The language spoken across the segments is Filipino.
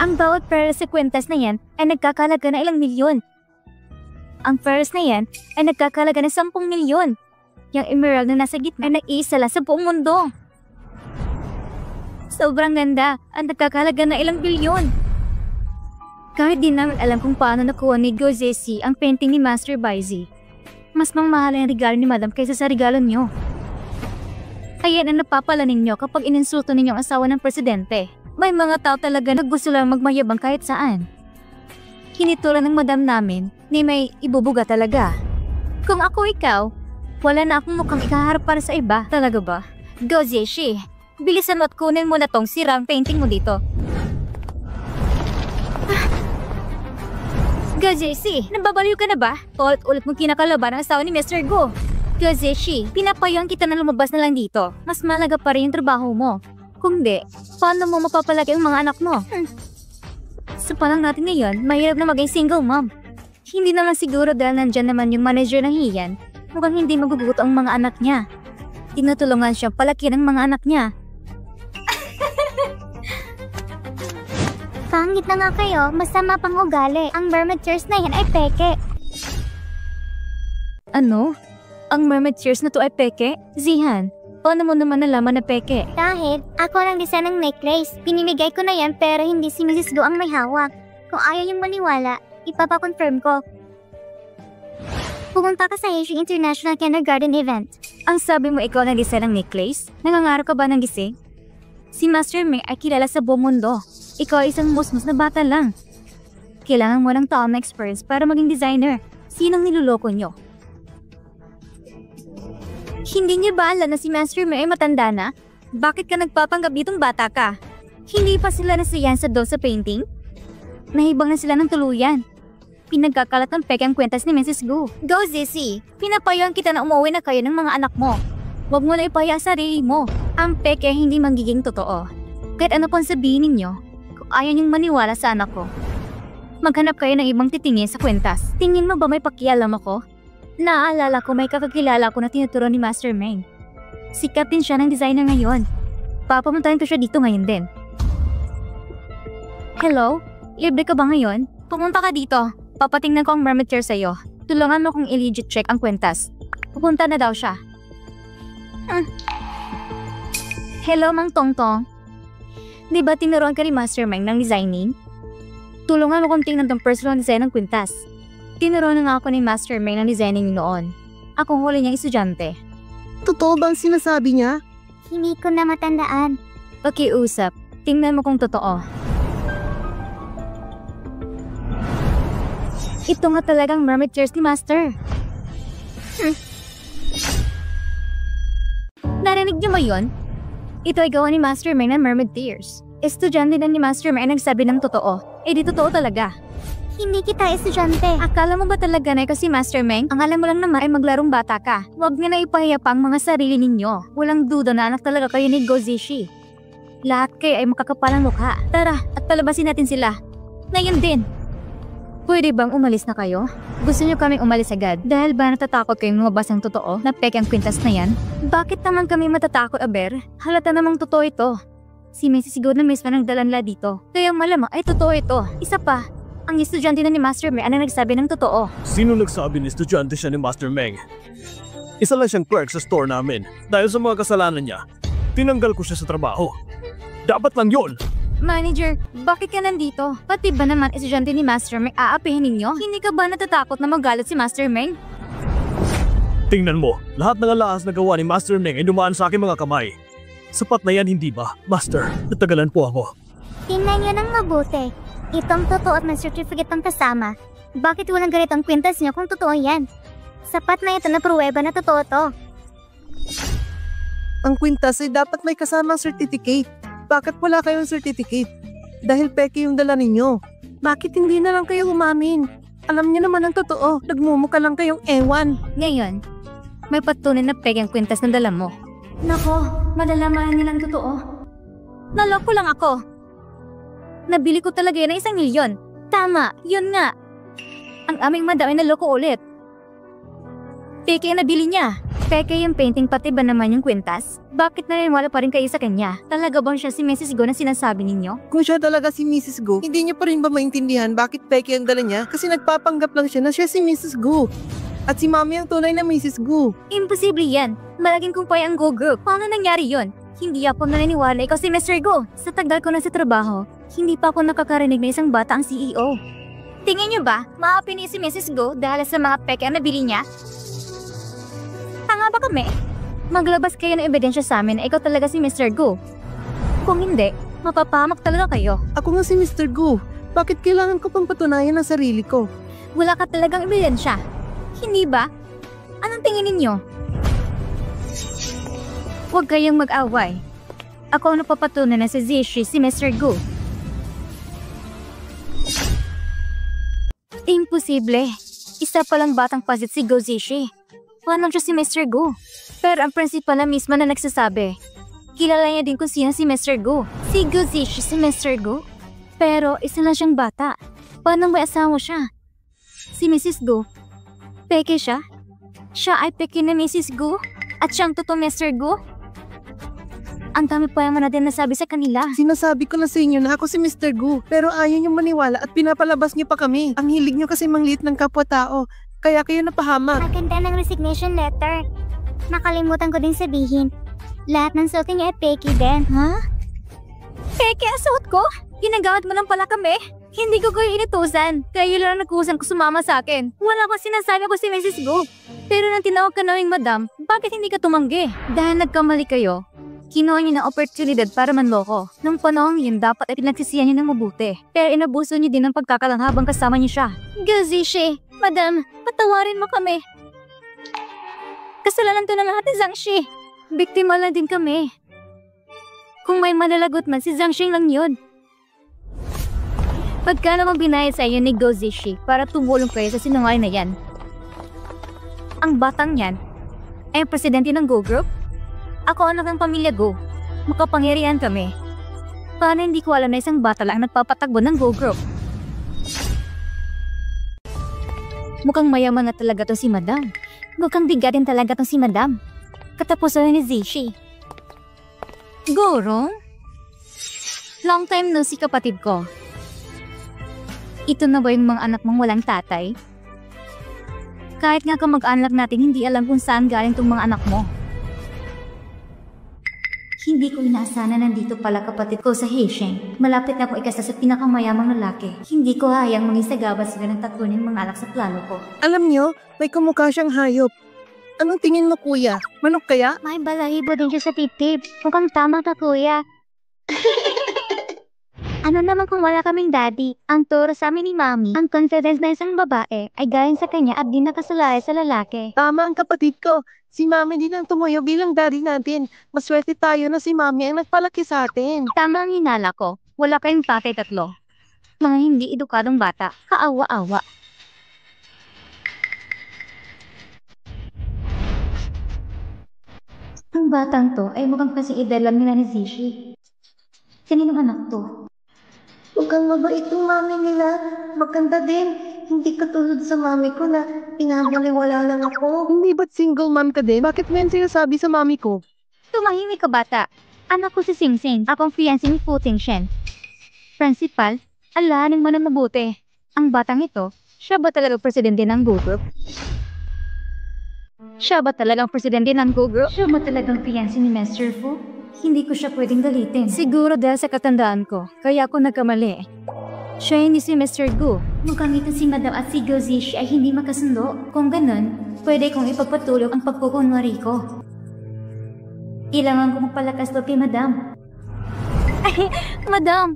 Ang bawat pera sa kwentas na yan ay nagkakalaga na ilang milyon. Ang pearls na yan ay nagkakalaga na 10 milyon. Yung emerald na nasa gitna ay nag-iisa lang sa buong mundo. Sobrang ganda at nagkakalaga na ilang bilyon. Kahit di namin alam kung paano nakuha ni Gozesi ang painting ni Master Baizi. Mas mahal ang regalo ni Madam kaysa sa regalo niyo. Ayan ang napapala ninyo kapag ininsulto ninyong asawa ng presidente. May mga tao talaga na gusto lang magmayabang kahit saan. Kinitulan ng madam namin ni may ibubuga talaga. Kung ako ikaw, wala na akong mukhang ikaharap para sa iba. Talaga ba? Gozesi, bilisan mo at kunin mo na tong sirang painting mo dito. Gozesi, nababaliw ka na ba? Ulit mong kinakalaban ang asawa ni Mr. Go. Gozesi, pinapayuhan kita na lumabas na lang dito. Mas malaga pa rin yung trabaho mo. Kung di, paano mo mapapalaki ang mga anak mo? Sa panahon natin ngayon, mahirap na maging single mom. Hindi naman siguro dahil nandyan naman yung manager ng Hiyan, mukhang hindi magugugot ang mga anak niya. Tinutulungan siya palaki ng mga anak niya. Pangit na nga kayo, masama pang ugali. Ang mermaid tears na yan ay peke. Ano? Ang mermaid tears na to ay peke? Zihan, paano mo naman nalaman na peke? Dahil ako lang design ng necklace. Pinimigay ko na yan pero hindi si Mrs. Go ang may hawak. Kung ayaw niyong maniwala, ipapakonfirm ko. Pumunta ka sa Asia International Kindergarten event. Ang sabi mo ikaw na design ng necklace? Nangangarap ka ba ng gising? Si Master Ming ay kilala sa buong mundo. Ikaw ay isang musmus na bata lang. Kailangan mo ng taon na experience para maging designer. Sinong niloloko nyo? Hindi niyo ba alam na si Master Ming ay matanda na? Bakit ka nagpapanggap ditong bata ka? Hindi pa sila nasiyahan sa doll sa painting? Nahibang na sila ng tuluyan. Pinagkakalat ng peke ang kwentas ni Mrs. Gu. Go, Zissy! Pinapayuhan kita na umuwi na kayo ng mga anak mo. Huwag mo na ipaya sa sarili mo. Ang peke hindi magiging totoo. Kahit ano pang sabihin ninyo, kung ayaw niyong maniwala sa anak ko, maghanap kayo ng ibang titingin sa kwentas. Tingin mo ba may pakialam ako? Naaalala ko may kakakilala ko na tinuturo ni Master Ming. Sikat din siya ng designer ngayon. Papamuntahin ko siya dito ngayon din. Hello? Libre ka ba ngayon? Pumunta ka dito. Papatingnan ko ang mermaid chair sa'yo. Tulungan mo kong i-legit check ang kwentas. Pupunta na daw siya. Hello, Mang Tongtong. Di ba tinuruan ka ni Master Ming ng designing? Tulungan mo kong tingnan tong personal design ng kwentas. Tinuruan na nga ako ni Master Ming ng designing noon. Akong huli niyang estudyante. Totoo bang sinasabi niya? Hindi ko na matandaan. Pakiusap, tingnan mo kung totoo. Ito nga talagang mermaid chairs ni Master. Narinig niyo ba yun? Ito ay gawa ni Master Ming ng mermaid tears. Estudyante na ni Master Ming ay nagsabi ng totoo. Eh di totoo talaga. Hindi kita estudyante. Akala mo ba talaga na ikaw si Master Ming? Ang alam mo lang naman ay maglarong bata ka. Huwag nga na ipahiya pa ang mga sarili ninyo. Walang duda na anak talaga kayo ni Gozishi. Lahat kayo ay makakapalang mukha. Tara, at palabasin natin sila. Ngayon din. Pwede bang umalis na kayo? Gusto niyo kaming umalis agad? Dahil ba natatakot kayong lumabas ang totoo na peke ang kwintas na yan? Bakit naman kami matatakot, Aber? Halata namang totoo ito. Si Messi siguro na mismo nang dalanla dito. Kaya malamang ay totoo ito. Isa pa, ang estudyante na ni Master Ming ang nagsabi ng totoo. Sino nagsabi ni estudyante siya ni Master Ming? Isa lang siyang clerk sa store namin. Dahil sa mga kasalanan niya, tinanggal ko siya sa trabaho. Dapat lang yun! Manager, bakit ka nandito? Pati ba naman estudyante ni Master Ming aapihin ninyo? Hindi ka ba natatakot na magalit si Master Ming? Tingnan mo, lahat ng alahas na gawa ni Master Ming ay dumaan sa aking mga kamay. Sapat na yan, hindi ba? Master, natagalan po ako. Tingnan niyo ng mabuti. Itong totoo at may certificate ang kasama. Bakit walang ganito ang kwintas niyo kung totoo yan? Sapat na ito na pruweba na totoo to. Ang kwintas ay dapat may kasamang certificate. Bakit wala kayong certificate? Dahil peke yung dala ninyo. Bakit hindi na lang kayo umamin? Alam niyo naman ang totoo. Nagmumuka lang kayong ewan. Ngayon, may patunay na peke ang kwintas na dala mo. Nako, malalaman nilang totoo. Naloko lang ako. Nabili ko talaga yan ng 1 milyon. Tama, yun nga. Ang aming madam ay naloko ulit. Peke ang nabili niya. Peke yung painting pati ba naman yung kwintas? Bakit naniniwala pa rin kayo sa kanya? Talaga bang siya si Mrs. Go na sinasabi ninyo? Kung siya talaga si Mrs. Go, hindi niyo pa rin ba maintindihan bakit peke ang dala niya? Kasi nagpapanggap lang siya na siya si Mrs. Go. At si Mami ang tunay na Mrs. Go. Imposible yan. Malaging kumpay ang Go Group. Paano nangyari yon? Hindi ako naniniwala ikaw si Mr. Go. Sa tagal ko na sa trabaho, hindi pa ako nakakarinig na isang bata ang CEO. Tingin niyo ba, maapini si Mrs. Go dahil sa mga peke ang nabili niya? Tanga ba kami? Maglabas kayo ng ebidensya sa amin na ikaw talaga si Mr. Go. Kung hindi, mapapahamak talaga kayo. Ako nga si Mr. Go. Bakit kailangan ko pang patunayan ang sarili ko? Wala ka talagang ebidensya. Hindi ba? Anong tingin ninyo? Huwag kayong mag-away. Ako ang napapatunan na si Zishi si Mr. Go. Imposible. Isa palang batang pasit si Go Zishi. Paano siya si Mr. Go? Pero ang principal na mismo na nagsasabi. Kilala niya din kung sino si Mr. Go. Si Go Zishi si Mr. Go. Pero isa lang siyang bata. Paano may asawa siya? Si Mrs. Go. Peke siya? Siya ay peke na Mrs. Go? At siyang totoo Mr. Go? Ang dami pa naman natin nasabi sa kanila. Sinasabi ko na sa inyo na ako si Mr. Go. Pero ayaw niyong maniwala at pinapalabas niyo pa kami. Ang hilig niyo kasi mangliit ng kapwa-tao. Kaya kayo napahamak. Maganda ng resignation letter. Nakalimutan ko din sabihin. Lahat ng suot niya ay peke din. Ha? Peke ang suot ko? Ginagamit mo lang pala kami? Hindi ko kayo inutusan. Kayo lang nagkusan ko sumama sa akin. Wala ko sinasabi ko si Mrs. Go. Pero nang tinawag ka naming madam, bakit hindi ka tumanggi? Dahil nagkamali kayo. Kinuha niyo ng oportunidad para manloko. Nung panahon yun, dapat ay pinagsisiyan niyo ng mabuti. Pero inabuso niyo din ng pagkakalang habang kasama niyo siya. Gazishi, madam, patawarin mo kami. Kasalanan to ng lahat ni Zhangxi. Biktima lang din kami. Kung may malalagot man, si Zhangxi lang yun. Pagka namang binayad sa iyo ni Go Zishi para tumulong kayo sa sinungaling na yan. Ang batang yan ay presidente ng Go Group? Ako anak ng pamilya Go. Makapangyarihan kami. Paano hindi ko alam na isang bata lang nagpapatagbo ng Go Group? Mukhang mayaman na talaga to si Madam. Mukhang bigatin talaga to si Madam. Katapusan ni Zishi. Gorong? Long time no si kapatid ko. Ito na ba yung mga anak mong walang tatay? Kahit nga kamag-anak natin, hindi alam kung saan galing tong mga anak mo. Hindi ko inaasahan na nandito pala kapatid ko sa Heisheng. Malapit na ako ikasa sa pinakamayamang lalaki. Hindi ko hayang mangisagaba sila ng tatunin mga anak sa plano ko. Alam niyo, may kumukha siyang hayop. Anong tingin mo, kuya? Manok kaya? May balahibo din siya sa tip-tip. Mukhang tama ka, kuya. Ano naman kung wala kaming daddy? Ang turo sa amin ni Mami, ang confidence na isang babae ay galing sa kanya at di nakasalaya sa lalaki. Tama ang kapatid ko. Si Mami din ang tumuyo bilang daddy natin. Maswerte tayo na si Mami ang nagpalaki sa atin. Tama ang hinala ko. Wala kayong tatay tatlo. Mga hindi edukadong bata. Kaawa-awa. Ang batang to ay mukhang kasing edad lang nila ni Zishi. Kaninong anak to? Mukhang mabait yung mami nila. Maganda din. Hindi katulad sa mami ko na pinabaliwala lang ako. Hindi ba't single mom ka din? Bakit mo yan sinasabi sa mami ko? Tumahimik ka bata. Anak ko si Sing Sing. Akong fiancé ni Fu Tingshen. Principal, alahanin mo na mabuti. Ang batang ito, siya ba talagang presidente ng Go Group? Siya ba talagang presidente ng Go Group? Siya ba talagang fiancé ni Master Fu? Hindi ko siya pwedeng galitin. Siguro dahil sa katandaan ko, kaya ako nagkamali. Siya hindi si Mr. Gu. Mukhang ito si Madam at si Go Zishi ay hindi makasundo. Kung ganun, pwede kong ipagpatulog ang pagkukunwari ko. Kailangan ko magpalakas loob kay Madam. Ay, Madam!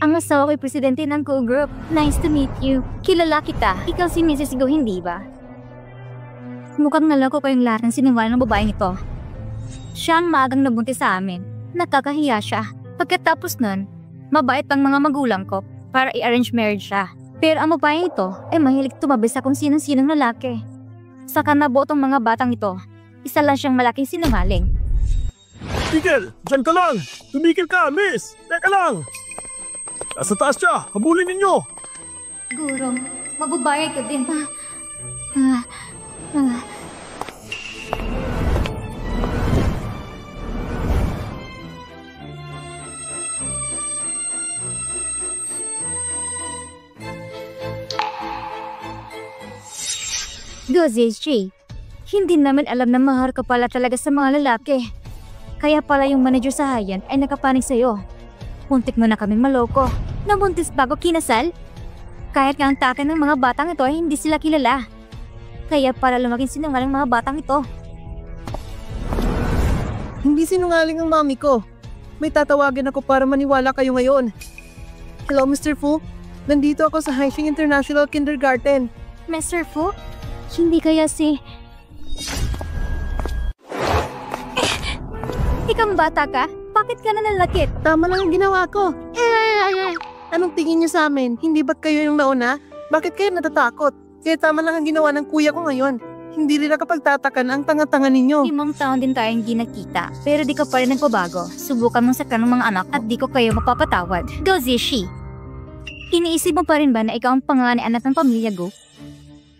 Ang asawa ko'y presidente ng Go Group. Nice to meet you. Kilala kita. Ikaw si Mrs. Go, hindi ba? Mukhang naloko ko yung lahat ng sinungaling ng babaeng ito. Siya ang maagang nabuntis sa amin. Nakakahiya siya. Pagkatapos nun, mabait pang mga magulang ko para i-arrange marriage siya. Pero ang babaeng ito ay mahilig tumabi sa kung sinong-sinong lalaki. Saka nabuo tong mga batang ito, isa lang siyang malaking sinungaling. Tigil! Diyan ka lang! Tumigil ka, miss! Teka lang! Nasa taas siya! Habulin ninyo! Gurong, magbabayad ka din. Gozishi, hindi namin alam na mahal ka pala talaga sa mga lalaki. Kaya pala yung manager sa Hyan ay nakapanig sa'yo. Muntik mo na kaming maloko. Nabuntis bago kinasal? Kahit nga ang tatay ng mga batang ito ay hindi sila kilala. Kaya pala lumaking sinungaling mga batang ito. Hindi sinungaling ang mami ko. May tatawagin ako para maniwala kayo ngayon. Hello, Mr. Fu. Nandito ako sa Haixing International Kindergarten. Mr. Fu? Hindi kaya si... Ikaw bata ka? Bakit ka nanalakit? Tama lang ang ginawa ko. Anong tingin niyo sa amin? Hindi ba't kayo yung nauna? Bakit kayo natatakot? Kaya tama lang ang ginawa ng kuya ko ngayon. Hindi rin nakapagtataka na ang tanga-tanga ninyo. 5 taon din tayong di nakita, pero di ka pa rin nagpabago. Subukan mong saktan ng mga anak mo at di ko kayo mapapatawad. Gozishi, iniisip mo pa rin ba na ikaw ang panganay anak ng pamilya Go?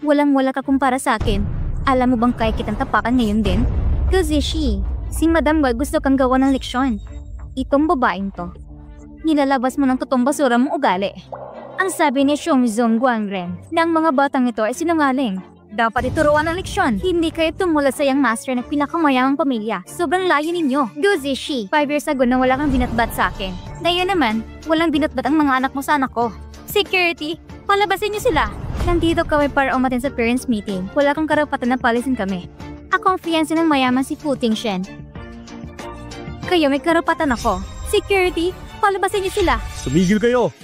Walang-wala ka kumpara sa akin. Alam mo bang kaya kitang tapakan ngayon din? Gozishi, si Madam Wal gusto kang gawa ng leksyon. Itong babaeng to, nilalabas mo ng totoong basura mong ugali. Ang sabi ni Xiongzong Guangren na ang mga batang ito ay sinungaling. Dapat ituruan ng leksyon. Hindi kayo tumulad sa young master ng pinakamayamang pamilya. Sobrang layo ninyo. Gozishi, 5 years ago na wala kang binatbat sa akin. Ngayon naman, walang binatbat ang mga anak mo sa anak ko. Security, palabasin niyo sila. Nandito kami para umatin sa parents meeting. Wala kang karapatan na palisin kami. Ako ang fiancé ng mayaman si Fu Tingshen. Kayo may karapatan ako. Security, palabasin niyo sila. Tumigil kayo!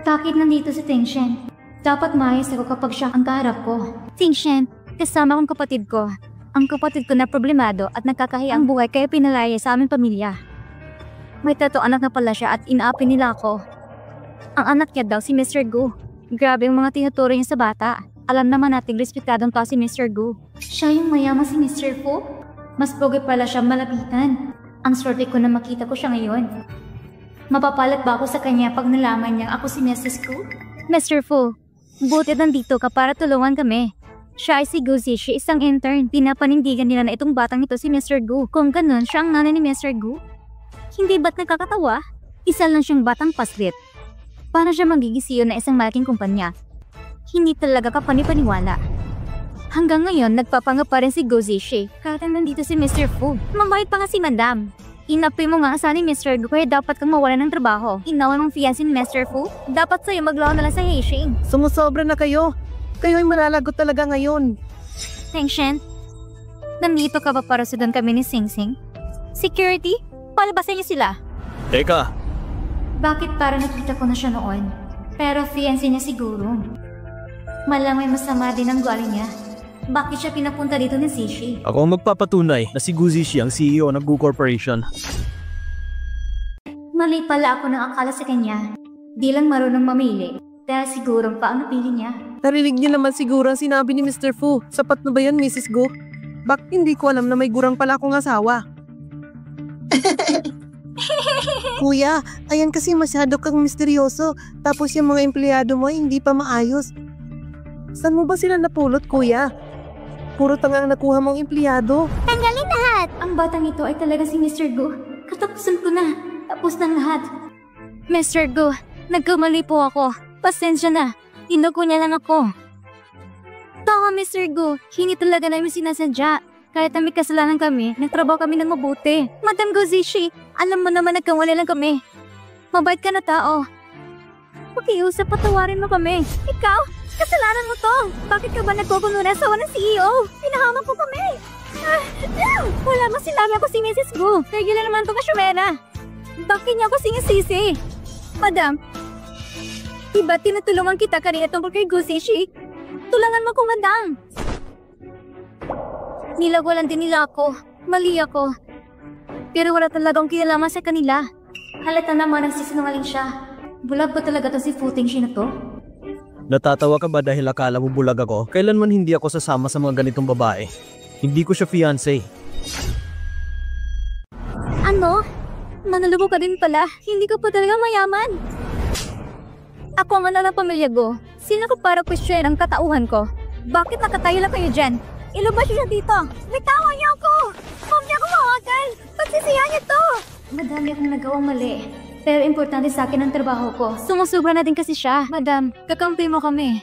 Bakit nandito si Tingshen? Dapat maayos ako kapag siya ang kaharap ko. Tingshen, kasama kong kapatid ko. Ang kapatid ko na problemado at nakakahiya ang buhay kaya pinalaya sa aming pamilya. May 3 anak na pala siya at inaapi nila ako. Ang anak niya daw si Mr. Gu. Grabe yung mga tinuturo niya sa bata. Alam naman nating respetadong tao si Mr. Gu. Siya yung mayaman si Mr. Fu? Mas pogi pala siya malapitan. Ang swerte ko na makita ko siya ngayon. Mapapalat ba ako sa kanya pag nalaman niyang ako si Mrs. Gu? Mr. Fu, buti nandito ka para tulungan kami. Siya ay si Gozishi, isang intern. Pinapanindigan nila na itong batang ito si Mr. Gu. Kung ganun, siya ang nanay ni Mr. Gu? Hindi ba't nakakatawa? Isa lang siyang batang paslit. Paano siya magigisiyo na isang malaking kumpanya? Hindi talaga kapanipaniwala. Hanggang ngayon, nagpapangap pa rin si Gozishi. Kahit nandito si Mr. Fu. Mabait pa nga si Madam. Inapi mo nga asa ni Mr. Gu kaya dapat kang mawala ng trabaho. Inaway mong fiancé ni Mr. Fu? Dapat sa'yo maglaw na lang sa Haixing. Sumusobra na kayo. Kayo ay malalagot talaga ngayon. Tingshen, nandito ka ba para sudan kami ni Sing Sing? Security, palabasin niyo sila. Teka, Bakit para nakita ko na siya noon? Pero fiancé niya siguro. Malang may masama din ang galing niya. Bakit siya pinapunta dito ni Sishi? ako ang magpapatunay na si Gozishi ang CEO ng Gu Corporation. Mali pala ako ng akala sa kanya. Di lang marunong mamili. Dahil siguro pa ang napili niya. Narinig niyo naman siguro ang sinabi ni Mr. Fu. Sapat na ba yan, Mrs. Gu? Bakit hindi ko alam na may gurang pala akong asawa? Kuya, ayan kasi masyado kang misteryoso. Tapos yung mga empleyado mo ay hindi pa maayos. Saan mo ba sila napulot, kuya? Puro tanga ang nakuha mong empleyado. Tanggalin lahat! Ang batang ito ay talaga si Mr. Gu. Katapusan ko na. Tapos ng lahat. Mr. Gu, nagkamali po ako. Pasensya na. Tinugo niya lang ako. Tama, Mr. Gu. Hindi talaga namin sinasadya. Kahit na may kasalanan kami, nagtrabaho kami ng mabuti. Madam Gozishi, alam mo naman nagkamali lang kami. Mabait ka na tao. Pakiusap, patawarin mo kami. Ikaw, kasalanan mo to. Bakit ka ba nagkukuno na asawa ng CEO? Pinahamak po kami. Wala mo sinabi ako si Mrs. Gu. Regular naman itong kasyumera. Bakit niya ako sinisisi? Madam, diba tinutulungan kita kanina tungkol kay Gozishi? Tulangan mo ko, madam. Nilagwalan din nila ako. Mali ako. Pero wala talagang kinalaman sa kanila. Halata naman nagsisinungaling siya. Bulag ba talaga to si Fu Tingshen na to? Natatawa ka ba dahil akala mo bulag ako? Kailanman hindi ako sasama sa mga ganitong babae. Hindi ko siya fiancé. Ano? Manulubo ka din pala. Hindi ka pa talaga mayaman. Ako ang anak ng pamilya ko. Sino ko para question ang katauhan ko? Bakit nakatayo lang kayo dyan? Ilabas niyo siya dito. Bitawan niyo ako! Huwag niyo ako mawagal! Pagsisiyan niyo to! Madami akong nagawang mali. Pero importante sa akin ang trabaho ko. Sumusubra na din kasi siya. Madam, kakampi mo kami.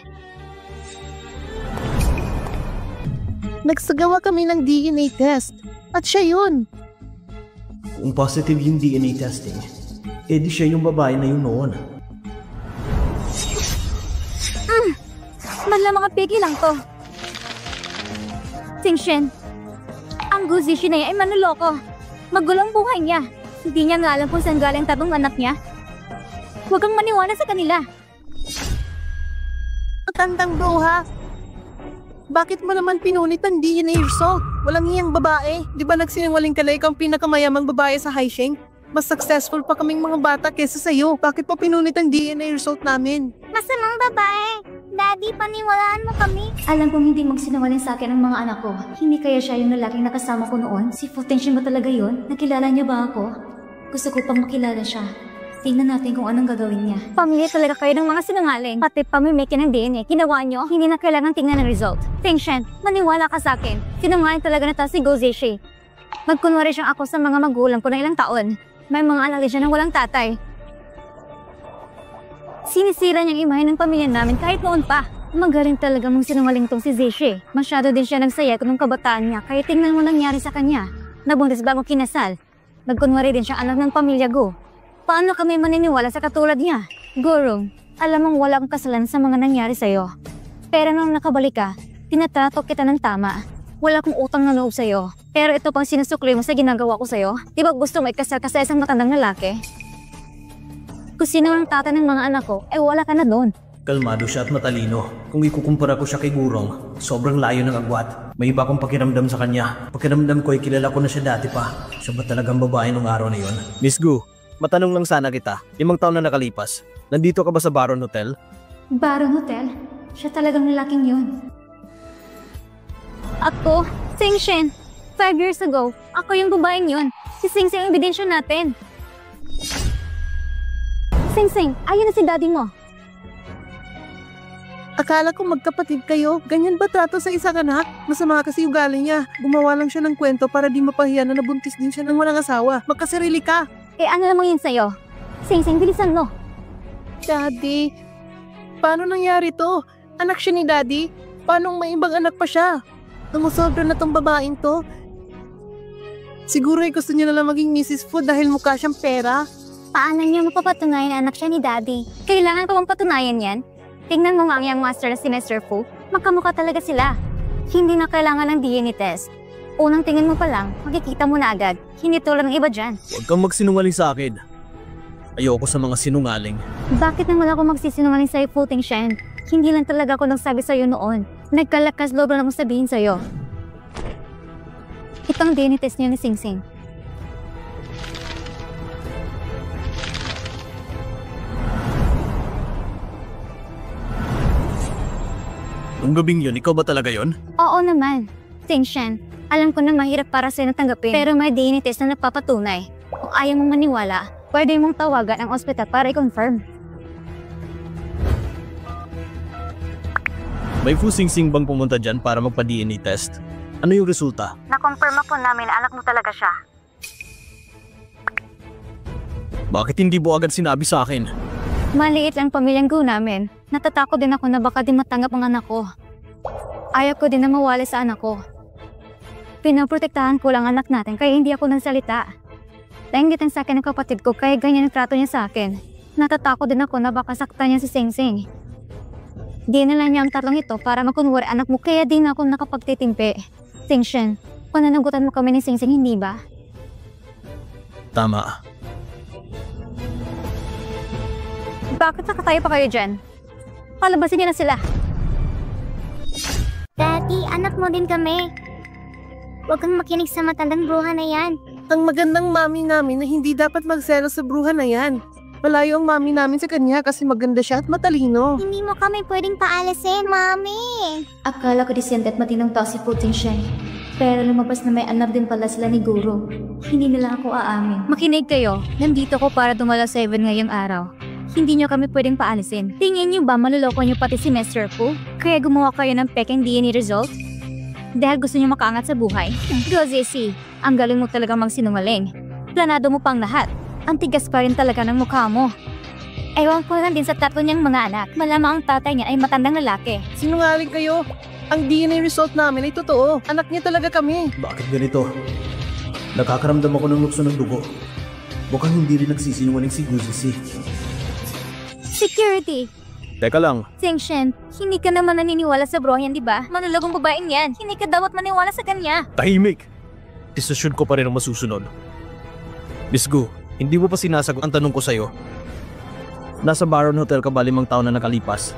Nagsagawa kami ng DNA test. At siya yun. Kung positive yung DNA testing, edi siya yung babae na yun noon. Madla mga pigi lang to. Singshen, ang Guzishi na yan ay manuloko. Magulang buhay niya. Hindi niya nga alam kung saan galing tabang anak niya. Huwag kang maniwala sa kanila. Matandang bruha. Bakit mo naman pinunit ang DNA result? Walang iyang babae. Di ba nagsinungaling ka na ikaw ang pinakamayamang babae sa Haisheng? Mas successful pa kaming mga bata kesa sa'yo. Bakit pa pinunit ang DNA result namin? Masamang babae. Daddy, paniwalaan mo kami. Alam kong hindi magsinungaling sa akin ang mga anak ko. Hindi kaya siya yung lalaking nakasama ko noon? Si Futenshin ba talaga yun? Nakilala niya ba ako? Gusto ko pang makilala siya. Tingnan natin kung anong gagawin niya. Pamilya talaga kayo ng mga sinungaling. Pati pamimikin ng DNA, ginawa niyo, hindi na kailangan tingnan ang result. Tengshen, maniwala ka sa akin. Sinungaling talaga na ta si Gozeshi. Magkunwari siyang ako sa mga magulang ko ng ilang taon. May mga anak din siya ng walang tatay. Sinisira niyang imahe ng pamilya namin kahit noon pa. Magaling talaga mong sinungaling tong si Zeshi. Masyado din siya nagsaya nung kabataan niya kaya tingnan mo nangyari sa kanya. Nabuntis bago kinasal. Nagkunwari din siya anak ng pamilya Go. Paano kami maniniwala sa katulad niya? Gurong, alam mong wala akong kasalanan sa mga nangyari sa'yo. Pero nung nakabalik ka, tinatrato kita ng tama. Wala akong utang na loob sa'yo. Pero ito pang sinusukli mo sa ginagawa ko sa'yo? Di ba gusto mo ikasal ka sa isang matandang lalaki? Kung sino ang tatay ng mga anak ko, wala ka na doon. Kalmado siya at matalino. Kung ikukumpara ko siya kay Gurong, sobrang layo ng agwat. May iba akong pakiramdam sa kanya. Pakiramdam ko ay kilala ko na siya dati pa. Siya ba talagang babae nung araw na yon? Miss Gu, matanong lang sana kita. 5 taon na nakalipas. Nandito ka ba sa Baron Hotel? Baron Hotel? Siya talagang lalaking yun. Ako, Singshen. 5 years ago, ako yung babaeng yun. Si Singseng ang ebidensya natin. Singseng, ayun na si daddy mo. Akala ko magkapatid kayo. Ganyan ba trato sa isang anak? Masama kasi ugali niya. Gumawa lang siya ng kwento para di mapahiya na nabuntis din siya ng walang asawa. Magkasarili ka. Ano naman yun sa'yo? Singseng, bilisan mo. Daddy, paano nangyari to? Anak siya ni Daddy? Paano may ibang anak pa siya? Numusobra na tong babaeng to. Siguro ay gusto niya na lang maging Mrs. Fu dahil mukha siyang pera. Paano niya mapapatunayan na anak siya ni daddy? Kailangan ko bang patunayan yan? Tingnan mo nga ang young master na si Mr. Fu. Magkamukha talaga sila. Hindi na kailangan ng DNA test. Unang tingin mo pa lang, makikita mo na agad. Hindi tulad ng iba dyan. Huwag kang magsinungaling sa akin. Ayoko sa mga sinungaling. Bakit naman ako magsisinungaling sa'yo, Futenshin? Hindi lang talaga ako nagsabi sa'yo noon. Nagkalakas loob na akong sabihin sa'yo. Itong DNA test niya ni Singseng. Nung gabing yun, ikaw ba talaga yun? Oo naman. Singshen, alam ko na mahirap para sa'yo na tanggapin. Pero may DNA test na nagpapatunay. Kung ayaw mong maniwala, pwede mong tawagan ang ospital para i-confirm. May Fu Singsing bang pumunta dyan para magpa-DNA test? Ano yung resulta? Na-confirma po namin na anak mo talaga siya. Bakit hindi mo agad sinabi sa akin? Maliit lang pamilyang Gu namin. Natatakot din ako na baka di matanggap ang anak ko. Ayaw ko din na mawala sa anak ko. Pinoprotektahan ko lang anak natin kaya hindi ako nagsalita. Naingitan sa akin ng kapatid ko kaya ganyan ang trato niya sa akin. Natatakot din ako na baka saktan niya si Singsing. Dinala niya ang tatlong ito para makunwari anak mo kaya di na ako nakapagtitimpi. Singshen, pananagutan mo kami ni Singsing, hindi ba? Tama. Bakit nakatayo pa kayo dyan? Palabasin niyo na sila. Daddy, anak mo din kami. Huwag kang makinig sa matandang bruha na yan. Ang magandang mami namin na hindi dapat magselos sa bruha na yan. Malayo ang mami namin sa kanya kasi maganda siya at matalino. Hindi mo kami pwedeng paalasin, Mami. Akala ko disente at matinong tao si Futenshin. Pero lumabas na may anak din pala sila ni Guro. Hindi nila ako aamin. Makinig kayo. Nandito ko para dumala 7 ngayong araw. Hindi nyo kami pwedeng paalisin. Tingin nyo ba maluloko nyo pati si Mr. Fu? Kaya gumawa kayo ng peking DNA result? Dahil gusto nyo makaangat sa buhay? Go, Zessie. Ang galing mo talaga magsinungaling. Planado mo pang lahat. Ang tigas pa rin talaga ng mukha mo. Ewan ko lang din sa tatlo niyang mga anak. Malamang ang tatay niya ay matandang lalaki. Sinungaling kayo. Ang DNA result namin ay totoo. Anak niya talaga kami. Bakit ganito? Nakakaramdam ako ng lukso ng dugo. Mukhang hindi rin nagsisinungaling si Guzisi. Security! Teka lang, Tingshen, hindi ka naman naniniwala sa Broyan, di ba? Manulagong babaeng yan. Hindi ka dapat maniwala sa kanya. tahimik! Desisyon ko pa rin ang masusunod. Miss Gu, hindi mo pa sinasagot ang tanong ko sa'yo. Nasa Baron Hotel ka ba 5 taon na nakalipas?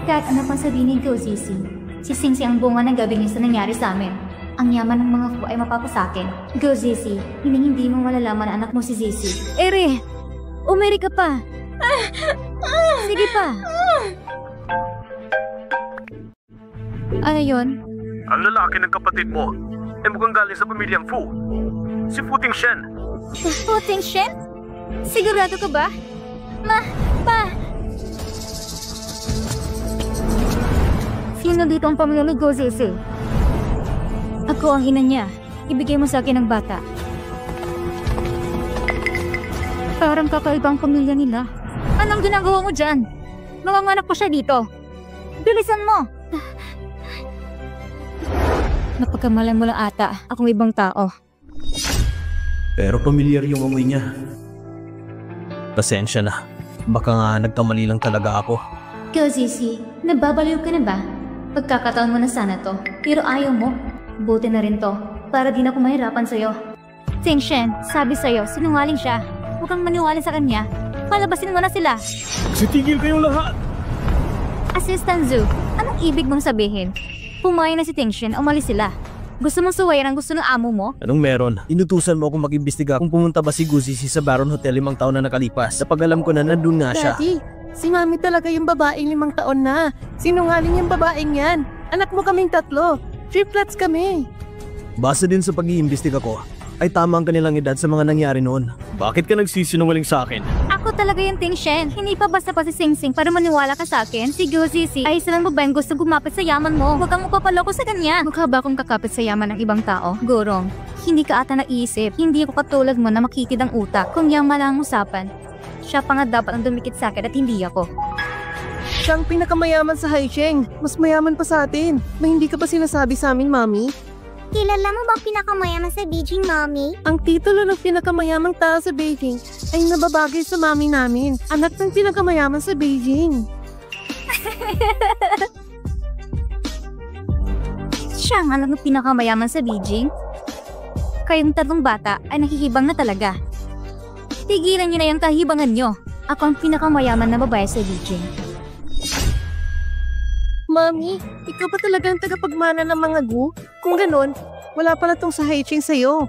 Kahit ano pang sabihin ni Gozisi, si Singsi ang bunga ng gabing sa nangyari sa amin. Ang yaman ng mga ko ay mapapasakin. Gozisi, hindi mo malalaman na anak mo si Zizi. Ere, umeri ka pa. Sige pa. Ano yun? Ang lalaki ng kapatid mo ay mukhang galing sa pamilyang Fu. Si Fu Tingshen. Fu Tingshen? Sigurado ka ba? Pa! Sino dito ang pamilya ni Gozisi? Ako ang ina niya. Ibigay mo sa akin ang bata. Parang kakaibang pamilya nila. Anong ginagawa mo dyan? Nanganganak pa siya dito. Bilisan mo! Napagkamalan mo lang ata. Akong ibang tao. Pero pamilyar yung amoy niya. Pasensya na. Baka nga nagkamali lang talaga ako. Gozisi, nababaliw ka na ba? Pagkakataon mo na sana to. Pero ayaw mo. Buti na rin to. Para di na ako mahirapan sa'yo. Tingshen, sabi sa'yo, sinungaling siya. Huwag kang maniwala sa kanya. Palabasin mo na sila. Sitigil kayong lahat! Assistant Zhu, anong ibig mong sabihin? Pumayag na si Tingshen, umalis sila. Gusto mong suwayan ang gusto ng amo mo? Anong meron? Inutusan mo akong mag-imbestiga kung pumunta ba si Guzisi sa Baron Hotel 5 taon na nakalipas. Napag alam ko na nandun nga siya. Daddy, si Mami talaga yung babaeng 5 taon na. Sinungaling yung babaeng yan. Anak mo kaming 3. Triplets kami. Base din sa pag-iimbestiga ko, ay tama ang kanilang edad sa mga nangyari noon. Bakit ka nagsisinungaling sa akin? Ako talaga yung Tingshen. Hindi pa basta pa si Singsing para maniwala ka sa akin. Si Guzisi ay isa lang babaeng gusto gumapit sa yaman mo. Huwag kang magpapaloko sa kanya. Mukha ba akong kakapit sa yaman ng ibang tao? Gorong, hindi ka ata naiisip. Hindi ako katulad mo na makitid ang utak. Kung yaman lang ang usapan, siya pa nga dapat ang dumikit sa akin at hindi ako. Siya ang pinakamayaman sa Haisheng. Mas mayaman pa sa atin. May hindi ka pa sinasabi sa amin, Mami? Kilala mo ba ang pinakamayaman sa Beijing, Mommy? Ang titulo ng pinakamayamang tao sa Beijing ay nababagay sa mami namin. Anak ng pinakamayaman sa Beijing. Siya nga lang ang pinakamayaman sa Beijing. Kayong 3 bata ay nakihibang na talaga. Tigilan niyo na yung kahibangan niyo. Ako ang pinakamayaman na babae sa Beijing. Mami, ikaw pa talaga ang tagapagmana ng mga gu? Kung ganon, wala pala tong sa Haisheng sa'yo.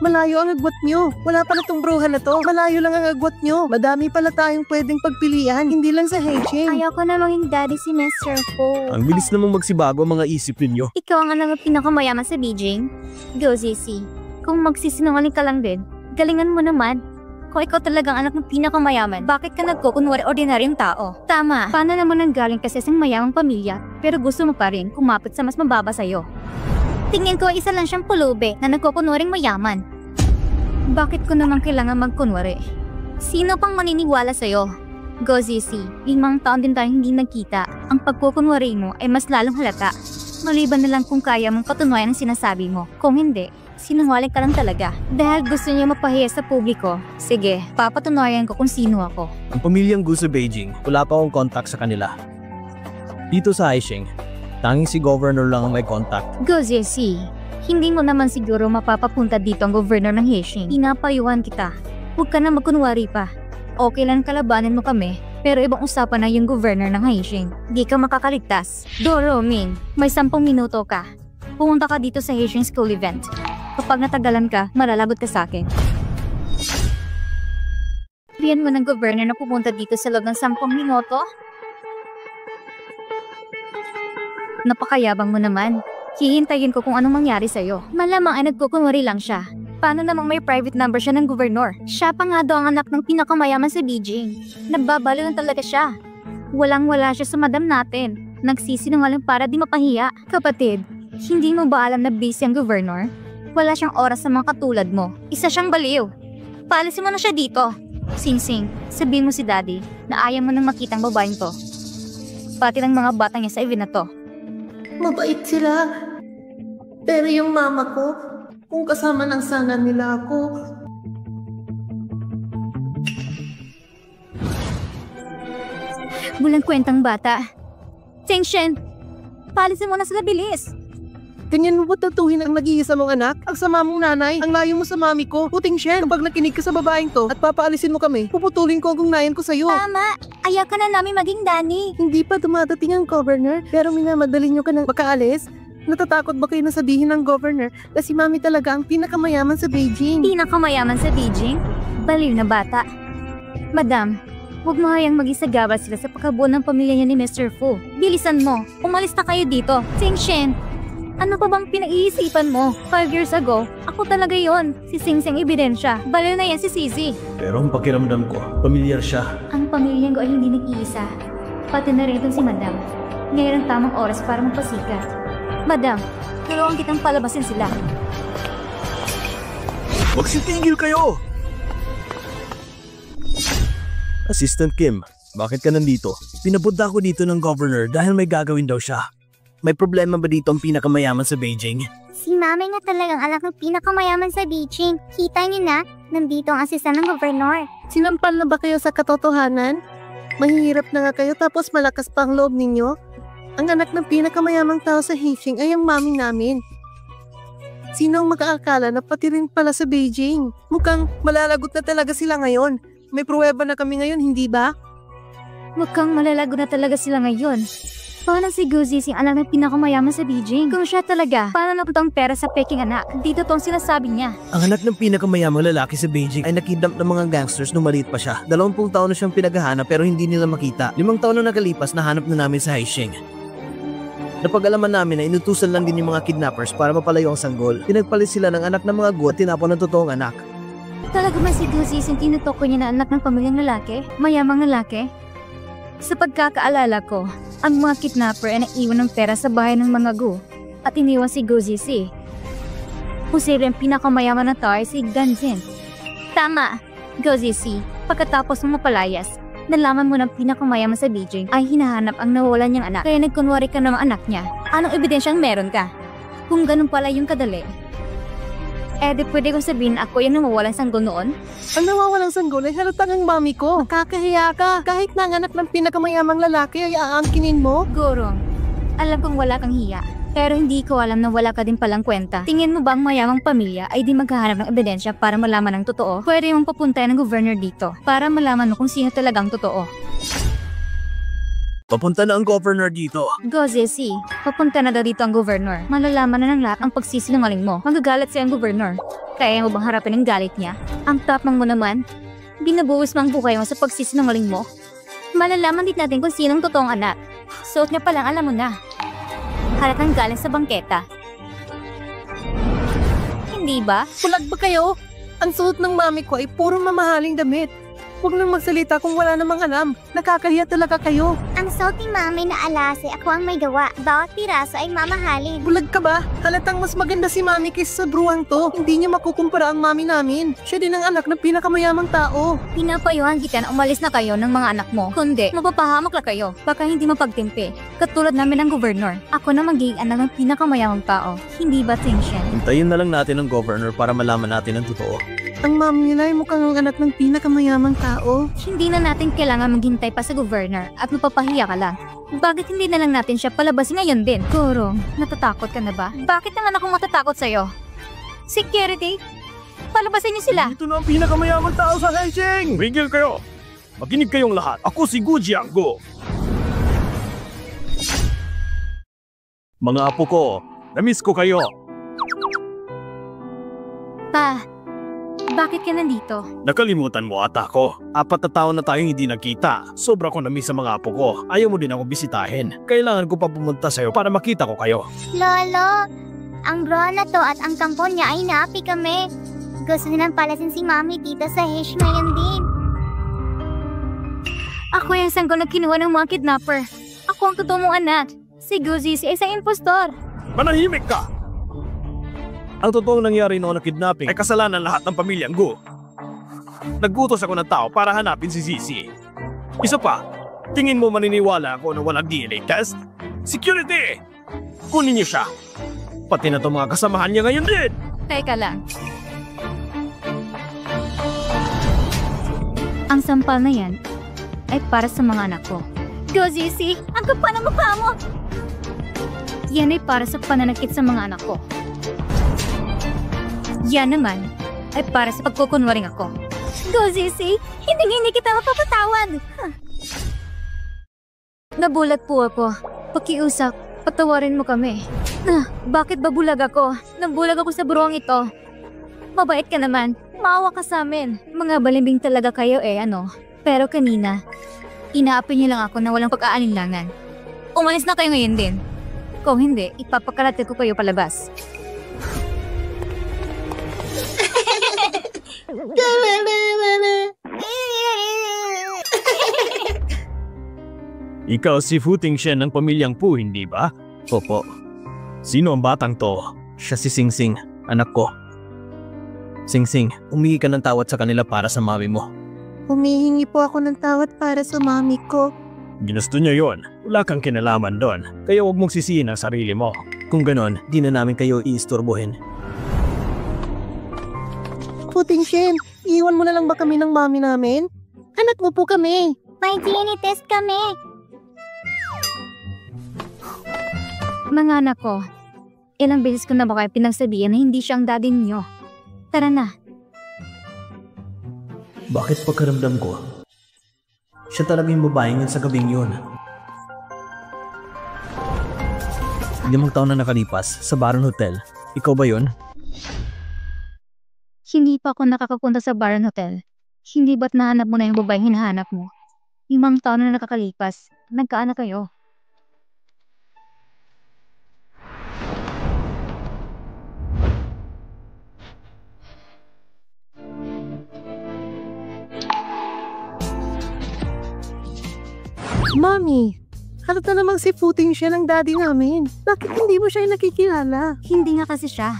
Malayo ang agwat nyo. Wala pala tong bruha na to. Malayo lang ang agwat nyo. Madami pala tayong pwedeng pagpilian. Hindi lang sa Haisheng. Ayaw ko na maging daddy si Mr. Fu. Ang bilis namang magsibago ang mga isip ninyo. Ikaw ang alam ng pinakamayaman sa Beijing. Gozisi, kung magsisinungaling ka lang din, galingan mo naman. Kung ikaw talagang anak ng pinakamayaman, bakit ka nagkukunwari ordinaryong tao? Tama, paano naman nanggaling kasi sa mayamang pamilya, pero gusto mo pa rin kumapit sa mas mababa sa'yo? Tingin ko isa lang siyang pulubi na nagkukunwaring mayaman. Bakit ko naman kailangan magkunwari? Sino pang maniniwala sa'yo? Gozisi, 5 taon din tayong hindi nagkita. Ang pagkukunwari mo ay mas lalong halata. Maliban na lang kung kaya mong patunayan ang sinasabi mo. Kung hindi, sinungaling ka lang talaga. Dahil gusto niya mapahiya sa publiko. Sige, papatunayan ko kung sino ako. Ang pamilyang Gu sa Beijing, wala pa akong contact sa kanila. Dito sa Haisheng, tanging si Governor lang ang may contact. Gozisi, hindi mo naman siguro mapapapunta dito ang governor ng Haisheng. Pinapayuhan kita. Huwag ka na magkunwari pa. Okay lang kalabanin mo kami, pero ibang usapan na yung governor ng Haisheng. Di ka makakaligtas. Doro Ming, may 10 minuto ka. Pumunta ka dito sa Haisheng School event. Kapag natagalan ka, malalagot ka sa akin. Sabihan mo ng governor na pumunta dito sa loob ng 10 minuto? Napakayabang mo naman. Hihintayin ko kung anong mangyari sa'yo. Malamang ay nagkukunwari lang siya. Paano namang may private number siya ng gobernur? Siya pa nga daw ang anak ng pinakamayaman sa Beijing. Nagbabalo lang talaga siya. Walang-wala siya sa madam natin. Nagsisinungaling para di mapahiya. Kapatid, hindi mo ba alam na busy ang gobernur? Wala siyang oras sa mga katulad mo. Isa siyang baliw. Paalisin mo na siya dito. Singsing, sabihin mo si Daddy na ayaw mo nang makitang babaeng to. Pati ng mga bata niya sa event na to. Mabait sila. Pero yung mama ko, kung kasama ng sana nila ako, Bulang kwentang bata. Singshen, paalisin mo na sila bilis. ganyan mo ba tatuhin ang nag-iisa mong anak? Ang sama mong nanay, ang layo mo sa mami ko. Puting Shen, kapag nakinig ka sa babaeng to at papaalisin mo kami, puputulin ko ang gugnayan ko sa'yo. Tama, ayaw ka na namin maging Danny. Hindi pa dumadating ang governor, pero minamadali nyo ka na makaalis? Natatakot ba kayo na sabihin ng governor na si mami talaga ang pinakamayaman sa Beijing? Pinakamayaman sa Beijing? Baliw na bata. Madam, huwag mo hayang mag-isagabal sila sa pagkabuo ng pamilya niya ni Mr. Fu. Bilisan mo, umalis na kayo dito. Singshen, ano pa bang pinag-iisipan mo? 5 years ago, ako talaga yon. Si Singseng ebidensya. Baliw na yan si Sisi. Pero ang pakiramdam ko, pamilyar siya. Ang pamilyang ko ay hindi nag-iisa. Pati na rin itong si Madam. Ngayon ang tamang oras para magpasikat. Madam, tulungan kitang palabasin sila. Magsitigil kayo! Assistant Kim, bakit ka nandito? Pinapunta ko dito ng governor dahil may gagawin daw siya. May problema ba dito ang pinakamayaman sa Beijing? Si Mami nga talagang anak ng pinakamayaman sa Beijing. Kita niyo na, nandito ang asistan ng gobernador. Sinampal na ba kayo sa katotohanan? Mahirap na nga kayo tapos malakas pa ang loob ninyo? Ang anak ng pinakamayamang tao sa Hixing ay ang mami namin. Sino ang makaakala na pati rin pala sa Beijing? Mukhang malalagot na talaga sila ngayon. May pruweba na kami ngayon, hindi ba? Mukhang malalago na talaga sila ngayon. Paano si Guzi ang anak ng pinakamayaman sa Beijing? Kung siya talaga, paano napunta ang pera sa peking anak? Dito tong sinasabi niya. Ang anak ng pinakamayamang lalaki sa Beijing ay nakidnap ng mga gangsters nung maliit pa siya. 20 taon na siyang pinaghahanap pero hindi nila makita. 5 taon na nakalipas, nahanap na namin sa Haixing. Napag-alaman namin na inutusan lang din yung mga kidnappers para mapalayo ang sanggol. Pinagpalit sila ng anak ng mga gu at tinapon ng totoong anak. Talaga ba si Guzi yung tinutukoy niya na anak ng pamilyang lalaki? Mayamang lalaki? Sa pagkakaalala ko, ang mga kidnapper ay naiwan ng pera sa bahay ng mga gu at iniwan si Guzi si. Posible ang pinakamayaman na tao ay si Ganjin. Tama, Guzi si. Pagkatapos ng mapalayas, nalaman mo ng pinakamayaman sa Beijing ay hinahanap ang nawalan niyang anak kaya nagkunwari ka ng anak niya. Anong ebidensyang meron ka? Kung ganun pala yung kadali. Di pwede kong sabihin ako yung nawawalang sanggol noon? Ang nawawalang sanggol ay halatang ang mami ko. Nakakahiya ka. Kahit nanganak ng pinakamayamang lalaki ay aangkinin mo. Gorong, alam kong wala kang hiya. Pero hindi ko alam na wala ka din palang kwenta. Tingin mo ba ang mayamang pamilya ay di maghahanap ng ebidensya para malaman ang totoo? Pwede mong papuntayan ng governor dito para malaman mo kung sino talagang totoo. Papunta na ang governor dito. Gozesi, papunta na daw dito ang governor. Malalaman na ng lahat ang pagsisinungaling mo. Magagalit siya ang governor. Kaya mo bang harapin ang galit niya? Ang tapang mo naman. Binabuhos mo ang buhay mo sa pagsisinungaling mo. Malalaman din natin kung sinong totoong anak. Suot niya palang alam mo na. Halatang galing sa bangketa. Hindi ba? Pulag ba kayo? Ang suot ng mami ko ay puro mamahaling damit. Huwag nang magsalita kung wala namang alam. Nakakahiya talaga kayo. Ang suot ni Mami na alase, ako ang may gawa. Bawat piraso ay mamahalin. Bulag ka ba? Halatang mas maganda si mami kaysa sa bruwang to. Hindi niya makukumpara ang mami namin. Siya din ang anak ng pinakamayamang tao. Pinapayuhan kita na umalis na kayo ng mga anak mo. Kundi, mapapahamak lang kayo. Baka hindi mapagtimpi. Katulad namin ng governor. Ako na magiging anak ng pinakamayamang tao. Hindi ba, Tingshen? Hintayin na lang natin ang governor para malaman natin ang totoo. Ang mami nila ay mukhang ang anak ng pinakamayamang tao. Hindi na natin kailangan maghintay pa sa governor at mapapahiya ka lang. Bakit hindi na lang natin siya palabasin ngayon din? Gorong, natatakot ka na ba? Bakit naman akong matatakot sa'yo? Security? Palabasin niyo sila! Dito na ang pinakamayamang tao sa Haixing! Wigil kayo! Makinig kayong lahat. Ako si Gu Jianggu. Mga apo ko, namiss ko kayo. Pa, bakit ka nandito? Nakalimutan mo ata ko. 4 na taon na tayong hindi nagkita. Sobra ko namiss sa mga apo ko. Ayaw mo din ako bisitahin. Kailangan ko pa pumunta sa'yo para makita ko kayo. Lolo, ang bro na to at ang kampon niya ay naapi kami. Gusto nilang palasin si Mami dito sa Hish ngayon din. Ako yung sanggol na kinuha ng mga kidnapper. Ako ang totoo mong anak. Si Guzi si isang impostor. Manahimik ka! Ang totoong nangyari noon na kidnapping ay kasalanan lahat ng pamilyang Gu. Nagutos ako ng tao para hanapin si Zizi. Isa pa, tingin mo maniniwala ako na walang DNA test? Security! Kunin niyo siya. Pati na itong mga kasamahan niya ngayon din. Teka lang. Ang sampal na yan ay para sa mga anak ko. Go, Zizi! Ang kapal na mukha mo! Yan ay para sa pananakit sa mga anak ko. Yan naman ay para sa pagkukunwaring ako. Go, Zizi! Hindi kita mapapatawad! Nabulag po ako. Pakiusap, patawarin mo kami. Bakit ba bulag ako? Nabulag ako sa buruang ito. Mabait ka naman. Maawa ka sa amin. Mga balimbing talaga kayo ano. Pero kanina, inaapi niyo lang ako na walang pag-aalinlangan. Umalis na kayo ngayon din. Kung hindi, ipapakalatil ko kayo palabas. Ikaw si Fu Tingshen ng pamilyang Pu, hindi ba? Opo, Sino ang batang to? siya si Singsing, anak ko. Singsing, umihi ka ng tawad sa kanila para sa mami mo. Humihingi po ako ng tawad para sa mami ko. Ginusto niya yon. Wala kang kinalaman doon. Kaya huwag mong sisihin ang sarili mo. Kung ganon, di na namin kayo iistorbohin. Puting Shen, iwan mo na lang ba kami ng mami namin? Anak mo po kami. May DNA test kami. Mga anak ko, ilang beses ko na ba kayo pinagsabihan na hindi siya ang daddy niyo? Tara na. Bakit pagkaramdam ko? Siya talaga yung babaeng yun sa gabing yun. 5 taon na nakalipas sa Baron Hotel. Ikaw ba yun? Hindi pa ako nakakapunta sa Baron Hotel. Hindi ba't nahanap mo na yung babaeng hinahanap mo? 5 taon na nakakalipas. Nagkaanak kayo. Mami, halata namang si Puting Shen ang daddy namin. Bakit hindi mo siya nakikilala? Hindi nga kasi siya.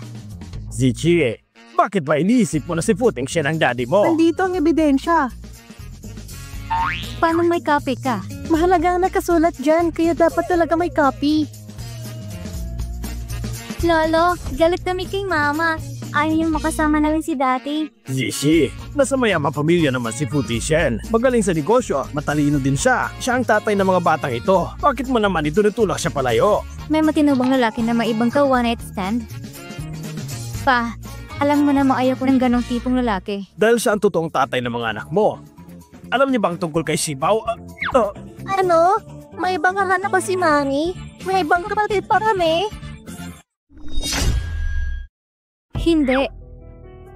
Zichie, bakit ba iniisip mo na si Fu Tingshen ang daddy mo? Nandito ang ebidensya. Paano may copy ka? Mahalaga ang nakasulat dyan, kaya dapat talaga may copy. Lolo, galit kami kay Mama. Ayaw niyang makasama namin si Dati. Zishi, nasa mayamang pamilya naman si Fu Tingshen. Magaling sa negosyo, matalino din siya. Siya ang tatay ng mga batang ito. Bakit mo naman itunutulak siya palayo? May matinubang lalaki na may ibang ka one night stand? Pa, alam mo na ayaw ko ng ganong tipong lalaki. Dahil siya ang totoong tatay ng mga anak mo. Alam niya bang tungkol kay Shibao? Ano? May ibang anak ba si Mami? May ibang kapatid pa kami? Hindi.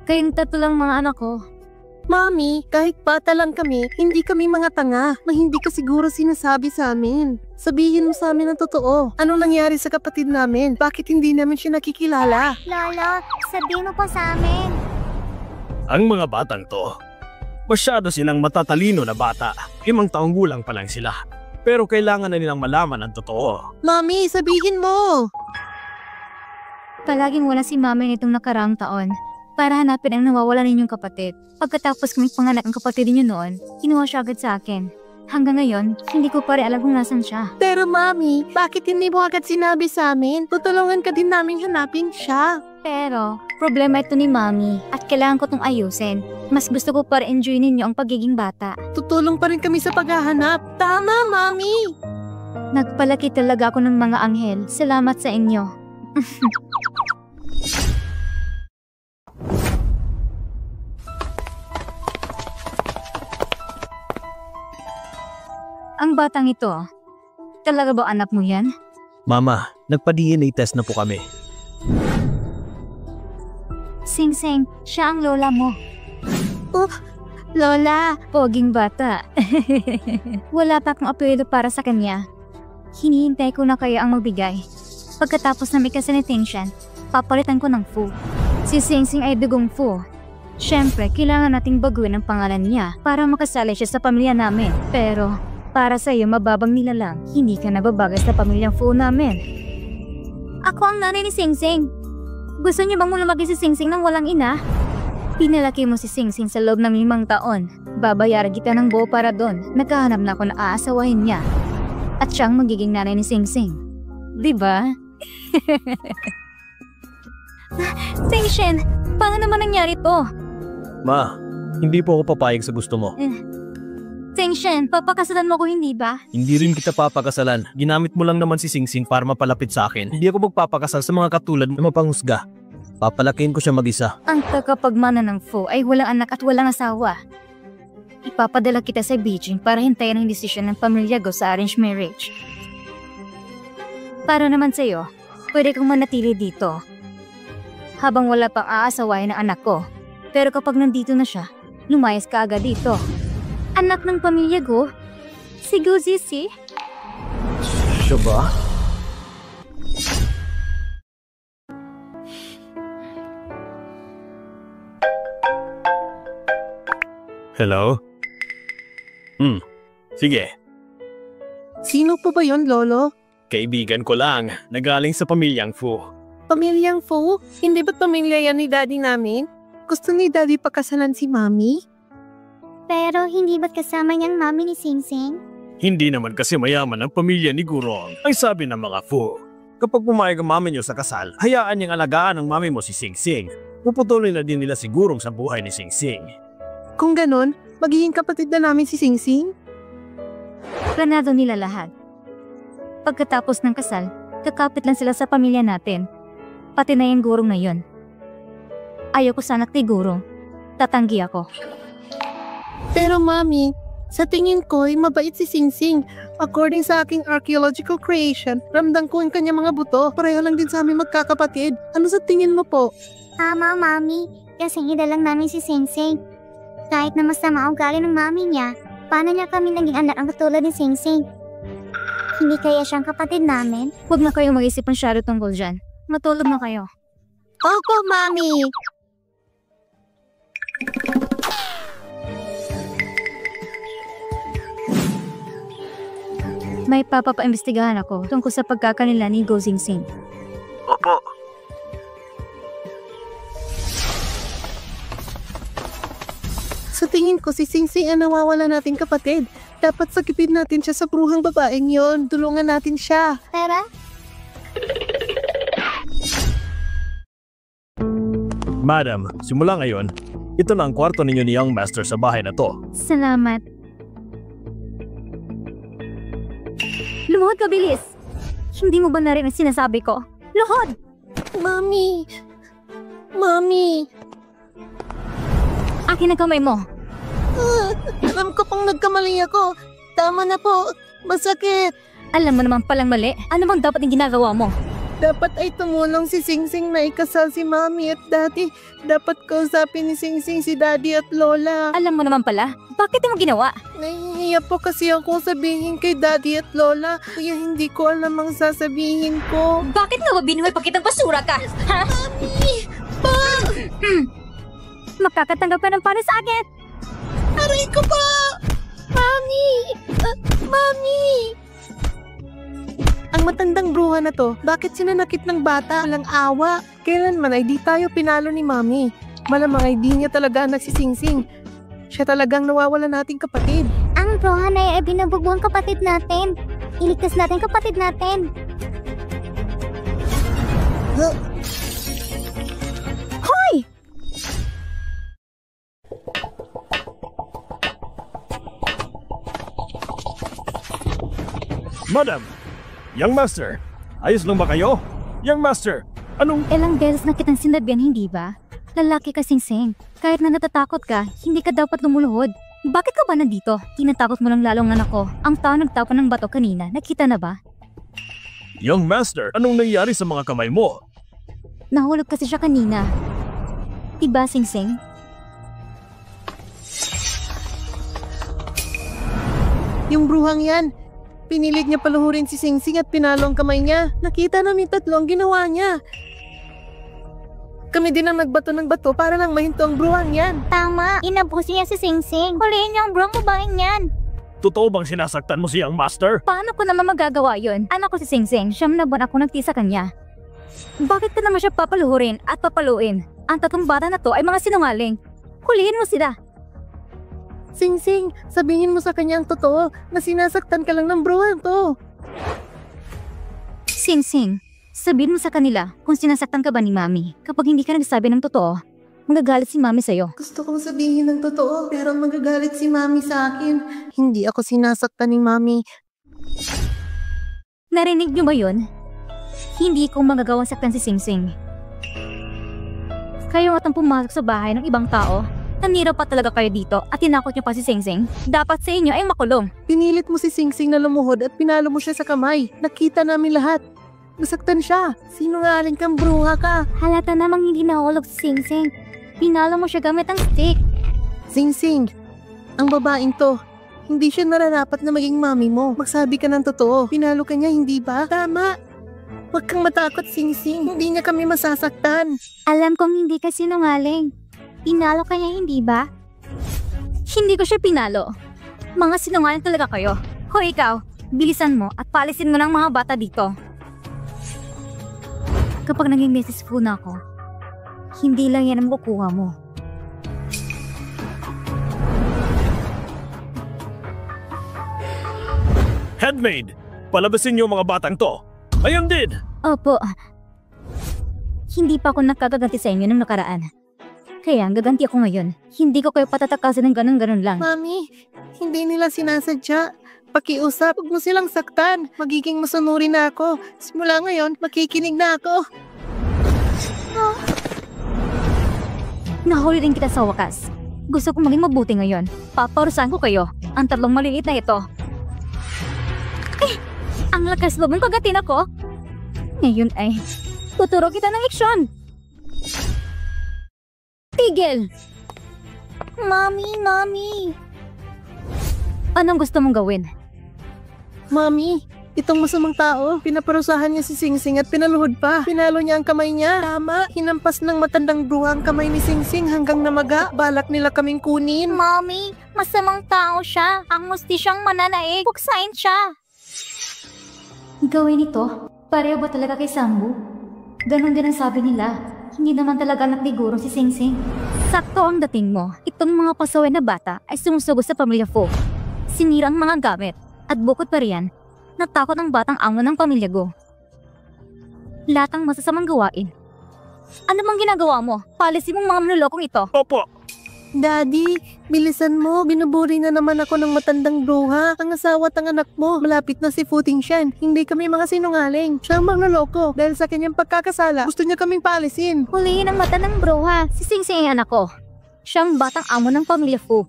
Kayong 3 lang mga anak ko. Mami, kahit bata lang kami, hindi kami mga tanga na hindi ka siguro sinasabi sa amin. Sabihin mo sa amin ang totoo. Anong nangyari sa kapatid namin? Bakit hindi namin siya nakikilala? Lolo, sabihin mo po sa amin. Ang mga batang to, masyado silang matatalino na bata. 5 taong gulang pa lang sila. Pero kailangan na nilang malaman ang totoo. Mami, sabihin mo! Palaging wala si mami nitong nakaraang taon para hanapin ang nawawala ninyong kapatid. Pagkatapos kuming panganak ang kapatid niyo noon, kinuha siya agad sa akin. Hanggang ngayon, hindi ko pa rin alam kung nasan siya. Pero Mami, bakit hindi mo agad sinabi sa amin? Tutulungan ka din namin hanapin siya. Pero, problema ito ni mami at kailangan ko itong ayusin. Mas gusto ko pa rin enjoy ninyo ang pagiging bata. Tutulong pa rin kami sa paghahanap. Tama, Mami! Nagpalaki talaga ako ng mga anghel. Salamat sa inyo. Ang batang ito, talaga ba anak mo yan? Mama, nagpa-DNA test na po kami. Singsing, siya ang lola mo. Lola, Poging bata. Wala pa akong apelyido para sa kanya. Hinihintay ko na kaya ang magbigay. Pagkatapos na may kasanitation, papalitan ko ng Fu. Si Singsing ay dugong Fu. Siyempre, kailangan nating baguhin ang pangalan niya para makasali siya sa pamilya namin. Pero, para sa iyo mababang nilalang, hindi ka nababagay sa pamilyang Fu namin. ako ang nanay ni Singsing. Gusto niyo bang lumaki si Singsing nang walang ina? Pinalaki mo si Singsing sa loob ng 5 taon. Babayaran kita ng buo para doon. Naghahanap na ako na aasawahin niya. At siyang magiging nanay ni Singsing. Diba? Singshin, paano naman nangyari to? Ma, hindi po ako papayag sa gusto mo. Singshin, papakasalan mo ko hindi ba? Hindi rin kita papakasalan. Ginamit mo lang naman si Singsing para mapalapit sa akin. Hindi ako magpapakasal sa mga katulad na mapanghusga. Papalakihin ko siya mag-isa. Ang tagapagmana ng Fu ay walang anak at walang asawa. Ipapadala kita sa Beijing para hintayin ang desisyon ng pamilya Go sa arranged marriage. Para naman sa'yo, pwede kang manatili dito. Habang wala pang aasawahin ng anak ko. Pero kapag nandito na siya, lumayas ka agad dito. Anak ng pamilya Go? Si Go Zizi? Siya ba? Hello? Sige. Sino po ba yon, Lolo? Kaibigan ko lang. Nagaling sa pamilyang Fu. Pamilyang Fu? Hindi ba't pamilya yan ni Daddy namin? Gusto ni Daddy pakasalan si Mami? Pero hindi ba't kasama niyang mami ni Singsing? Hindi naman kasi mayaman ang pamilya ni Gurong. Ang sabi ng mga Fu, kapag pumayag ang mami niyo sa kasal, hayaan niyang alagaan ng mami mo si Singsing. Puputulin na din nila si Gurong sa buhay ni Singsing. Kung ganon, magiging kapatid na namin si Singsing? Planado nila lahat. Pagkatapos ng kasal, kakapit lang sila sa pamilya natin. Pati na yung Gurong na yun. Ayoko sana kay Gurong. Tatanggi ako. Pero Mami, sa tingin ko ay mabait si Singsing. According sa aking archaeological creation, ramdam ko ang kanyang mga buto. Pareho lang din sa aming magkakapatid. Ano sa tingin mo po? Tama, Mami. Kasing ida lang namin si Singsing. Kahit na masama ang ugali ng mami niya, paano niya kami naging anak ang katulad ni Singsing? Hindi kaya siyang kapatid namin? Huwag na kayong mag-isip masyado tungkol dyan. Matulog na kayo. Opo, Mami! May papapaimbestigahan ako tungkol sa pagkakanila ni Go Singsing. Opo. Sa tingin ko si Singsing ang nawawala nating kapatid. Dapat sakipin natin siya sa bruhang babaeng yon. Tulungan natin siya. Tara? Madam, simula ngayon, ito na ang kwarto ninyo ni Young Master sa bahay na to. Salamat. Lumuhod ka, bilis! Hindi mo ba na rin ang sinasabi ko? Luhod! Mami! Mami! Akin ang kamay mo. Alam ko pang nagkamali ako. Tama na po. Masakit. Alam mo naman palang mali. Ano bang dapat yung ginagawa mo? Dapat ay tumulong si Singsing na ikasal si Mami at Daddy. Dapat kausapin ni Singsing si Daddy at Lola. Alam mo naman pala. Bakit mo ginawa? Nahihiya po kasi ako sabihin kay Daddy at Lola. Kaya hindi ko alam ang sasabihin ko. Bakit nga ba binuhay pa kitang basura ka? Ha? Mami! Makakatanggap ka ng para sa akin. Aray ko po! Mami! Mami! Ang matandang bruha na to, bakit sinanakit ng bata? Walang awa. Kailanman ay di tayo pinalo ni Mami. Malamang ay di niya talaga ang nagsisingsing. Siya talagang nawawala nating kapatid. Ang bruha na ay binubugbong kapatid natin. Iligtas natin kapatid natin. Hoy! Madam! Young Master! Ayos lang ba kayo? Young Master! Anong... Ilang beses na kitang sinabihan, hindi ba? Lalaki ka, Singsing. Kahit na natatakot ka, hindi ka dapat lumuluhod. Bakit ka ba nandito? Tinatakot mo lang lalong anak ko. Ang tao nagtapon ng bato kanina, nakita na ba? Young Master, anong nangyari sa mga kamay mo? Nahulog kasi siya kanina. Diba, Singsing? Yung bruhang yan, pinilit niya paluhurin si Singsing at pinalo ang kamay niya. Nakita namin tatlo ang ginawa niya. Kami din ang nagbato ng bato para lang mahinto ang bruhang yan. Tama, inabuso niya si Singsing. Huliin niyo ang bruhang babaeng yan. Totoo bang sinasaktan mo si Young Master? Paano ko naman magagawa yun? Anak ko si Singsing, 9 na buwan ako nagtisa kanya. Bakit ka naman siya papaluhurin at papaluin? Ang tatlong bata na to ay mga sinungaling. Hulihin mo sila. Singsing, sabihin mo sa kanya ang totoo na sinasaktan ka lang ng bruhang to. Singsing, sabihin mo sa kanila kung sinasaktan ka ba ni Mami. Kapag hindi ka nagsabi ng totoo, magagalit si Mami sa'yo. Gusto kong sabihin ng totoo pero magagalit si Mami sa akin. Hindi ako sinasaktan ni Mami. Narinig niyo ba yun? Hindi ko magagawang saktan si Singsing. Kayo nga tang pumasok sa bahay ng ibang tao. Naniraw pa talaga kayo dito at tinakot niyo pa si Singsing. Dapat sa inyo ay makulong. Pinilit mo si Singsing na lumuhod at pinalo mo siya sa kamay. Nakita namin lahat. Nasaktan siya. Sinungaling kang bruha ka. Halata namang hindi nahulog si Singsing. Pinalo mo siya gamit ang stick. Singsing, ang babaeng to, hindi siya nararapat na maging mami mo. Magsabi ka ng totoo. Pinalo ka niya, hindi ba? Tama. Huwag kang matakot, Singsing. Hindi niya kami masasaktan. Alam kong hindi ka sinungaling. Pinalo ka niya, hindi ba? Hindi ko siya pinalo. Mga sinungaling talaga kayo. Hoy ikaw, bilisan mo at palisin mo ng mga bata dito. Kapag naging Mrs. Fu na ako, hindi lang yan ang makukuha mo. Headmaid, palabasin niyo mga batang to. Ayun din! Opo. Hindi pa ako nakagaganti sa inyo nung nakaraan. Kaya gaganti ako ngayon. Hindi ko kayo patatakasin ng ganun-ganun lang. Mami, hindi nila sinasadya. Pakiusap, huwag mo silang saktan. Magiging masunuri na ako. Simula ngayon, makikinig na ako. Nahuli din kita sa wakas. Gusto kong maging mabuti ngayon. Paparusahan ko kayo. Ang tatlong maliliit na ito. Ang lakas loob ng kagatin ako. Ngayon ay, tuturo kita ng leksyon. Tigil! Mami. Anong gusto mong gawin? Mami, itong masamang tao, pinaparusahan niya si Singsing at pinaluhod pa. Pinalo niya ang kamay niya. Tama, hinampas ng matandang bruha ang kamay ni Singsing hanggang namaga. Balak nila kaming kunin. Mami, masamang tao siya. Ang gusti siyang mananaig. Puksain siya. Gawin ito? Pareho ba talaga kay Sambu? Ganon din ang sabi nila. Hindi naman talaga anak ni Gurong si Singsing. Sakto ang dating mo. Itong mga pasaway na bata ay sumusugo sa pamilya Fu. Sinira ang mga gamit. At bukod pa riyan, natakot ang batang amo ng pamilya Go. Lahat ang masasamang gawain. Ano bang ginagawa mo? Policy mong mga manlolokong ito. Opo! Daddy, bilisan mo. Binuburi na naman ako ng matandang bruha. Ang asawa at ang anak mo. Malapit na si Futing Shen. Hindi kami mga sinungaling. Siya ang manloloko. Dahil sa kanyang pagkakasala, gusto niya kaming palisin. Hulihin ang mata ng bruha. Si Singsing ay anak ko. Siya ang batang amo ng pamilya Fu.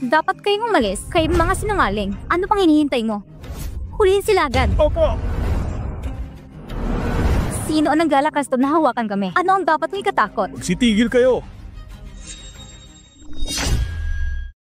Dapat kayong umalis. Kayong mga sinungaling. Ano pang hinihintay mo? Hulihin sila agad. Opo! Sino ang naglalakas to na hawakan kami? Ano ang dapat mong ikatakot? Magsitigil kayo.